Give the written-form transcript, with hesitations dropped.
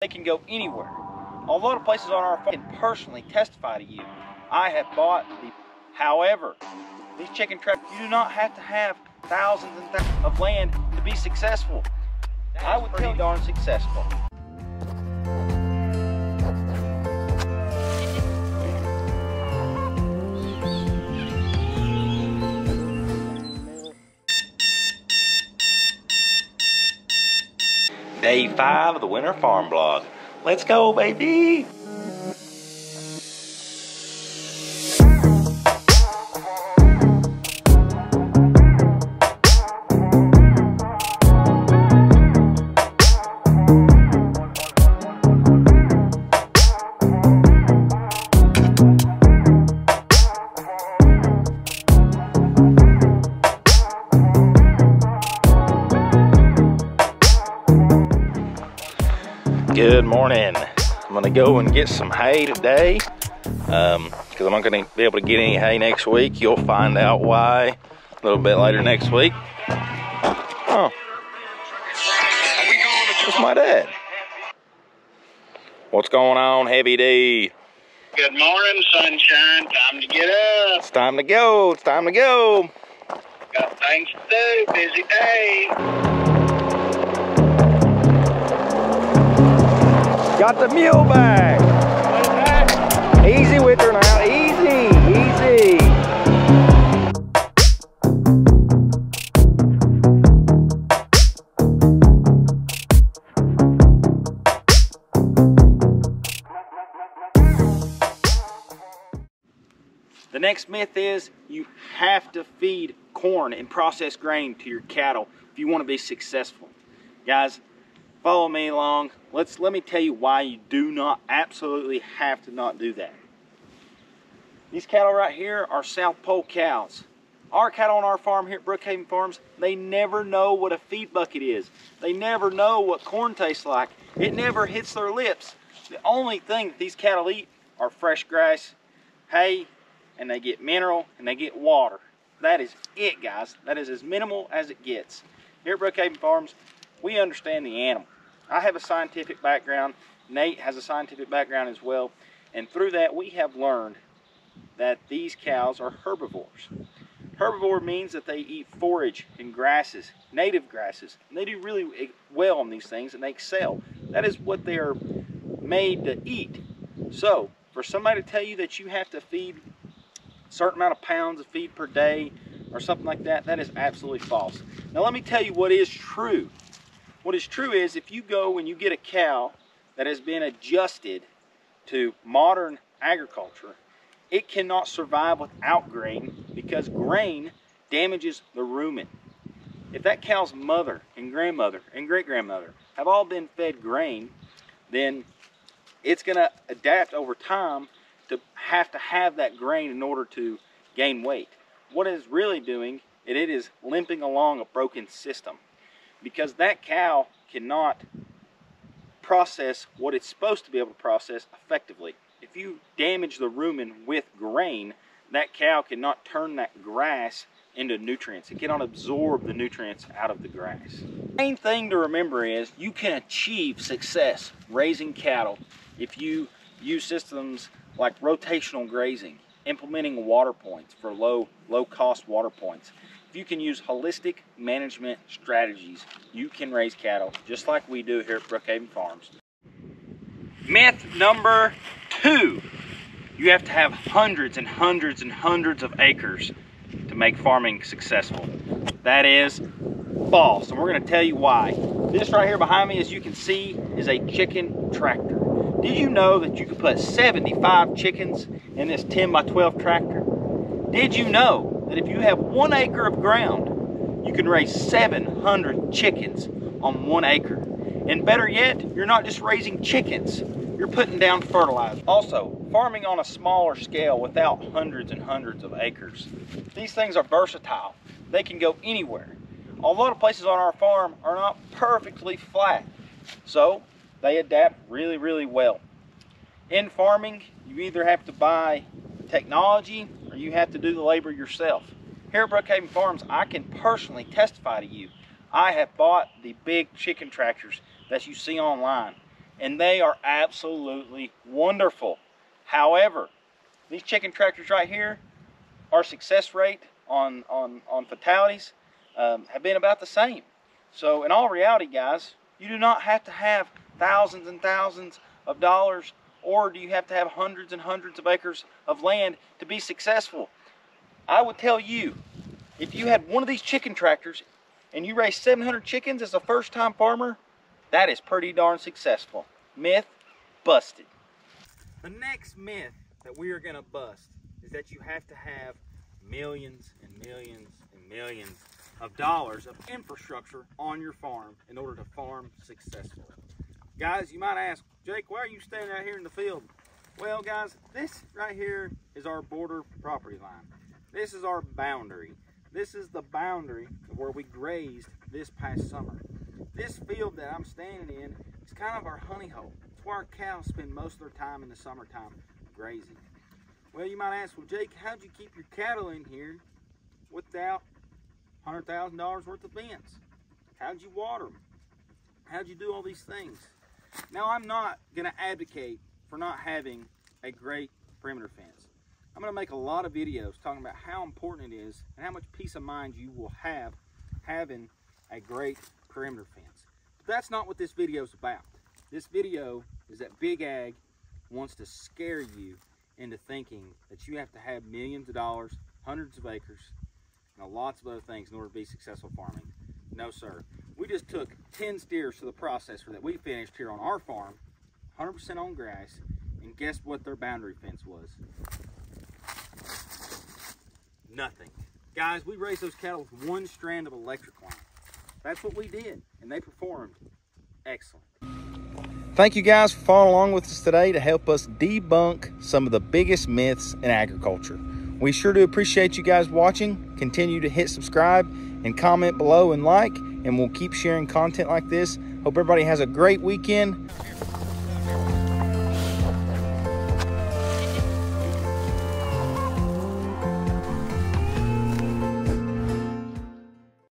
They can go anywhere. Although the places on our farm can personally testify to you, I have bought the. However, these chicken tractors, you do not have to have thousands and thousands of land to be successful. I would pretty darn successful. Day 5 of the Winter Farm Blog. Let's go, baby! Good morning. I'm gonna go and get some hay today because I'm not gonna be able to get any hay next week. You'll find out why a little bit later next week. Oh, it's my dad. What's going on, Heavy D? Good morning, sunshine. Time to get up. It's time to go. It's time to go. Got things to do. Busy day. Got the mule back. Easy with her now. Easy, easy. The next myth is you have to feed corn and processed grain to your cattle if you want to be successful. Guys, follow me along. Let me tell you why you do not absolutely have to not do that. These cattle right here are South Pole cows. Our cattle on our farm here at Brookhaven Farms, they never know what a feed bucket is. They never know what corn tastes like. It never hits their lips. The only thing that these cattle eat are fresh grass, hay, and they get mineral and they get water. That is it, guys. That is as minimal as it gets. Here at Brookhaven Farms, we understand the animal. I have a scientific background. Nate has a scientific background as well. And through that, we have learned that these cows are herbivores. Herbivore means that they eat forage and grasses, native grasses. And they do really well on these things and they excel. That is what they are made to eat. So, for somebody to tell you that you have to feed a certain amount of pounds of feed per day or something like that, that is absolutely false. Now let me tell you what is true. What is true is if you go and you get a cow that has been adjusted to modern agriculture, it cannot survive without grain because grain damages the rumen. If that cow's mother and grandmother and great-grandmother have all been fed grain, then it's going to adapt over time to have that grain in order to gain weight. What it is really doing, it is limping along a broken system. Because that cow cannot process what it's supposed to be able to process effectively. If you damage the rumen with grain, that cow cannot turn that grass into nutrients. It cannot absorb the nutrients out of the grass. The main thing to remember is you can achieve success raising cattle if you use systems like rotational grazing, implementing water points for low cost water points. If you can use holistic management strategies, you can raise cattle just like we do here at Brookhaven Farms. Myth number 2, you have to have hundreds and hundreds and hundreds of acres to make farming successful. That is false, and we're going to tell you why. This right here behind me, as you can see, is a chicken tractor. Did you know that you could put 75 chickens in this 10 by 12 tractor? Did you know that if you have 1 acre of ground, you can raise 700 chickens on 1 acre? And better yet, you're not just raising chickens, you're putting down fertilizer. Also, farming on a smaller scale without hundreds and hundreds of acres. These things are versatile. They can go anywhere. Although the places on our farm are not perfectly flat, so they adapt really, really well. In farming, you either have to buy technology or you have to do the labor yourself. Here at Brookhaven Farms, I can personally testify to you. I have bought the big chicken tractors that you see online. and they are absolutely wonderful. However, these chicken tractors right here, our success rate on fatalities have been about the same. So in all reality, guys, you do not have to have thousands and thousands of dollars, or do you have to have hundreds and hundreds of acres of land to be successful. I would tell you, if you had one of these chicken tractors and you raised 700 chickens as a first-time farmer, that is pretty darn successful. Myth busted. The next myth that we are going to bust is that you have to have millions and millions and millions of dollars of infrastructure on your farm in order to farm successfully. Guys, you might ask, Jake, why are you standing out here in the field? Well, guys, this right here is our border property line. This is our boundary. This is the boundary of where we grazed this past summer. This field that I'm standing in is kind of our honey hole. It's where our cows spend most of their time in the summertime grazing. Well, you might ask, well, Jake, how'd you keep your cattle in here without $100,000 worth of fence? How'd you water them? How'd you do all these things? Now, I'm not going to advocate for not having a great perimeter fence. I'm going to make a lot of videos talking about how important it is and how much peace of mind you will have having a great perimeter fence. But that's not what this video is about. This video is that Big Ag wants to scare you into thinking that you have to have millions of dollars, hundreds of acres, and lots of other things in order to be successful farming. No, sir. We just took 10 steers to the processor that we finished here on our farm, 100% on grass, and guess what their boundary fence was? Nothing. Guys, we raised those cattle with one strand of electric line. That's what we did, and they performed excellent. Thank you guys for following along with us today to help us debunk some of the biggest myths in agriculture. We sure do appreciate you guys watching. Continue to hit subscribe and comment below and like, and we'll keep sharing content like this. Hope everybody has a great weekend.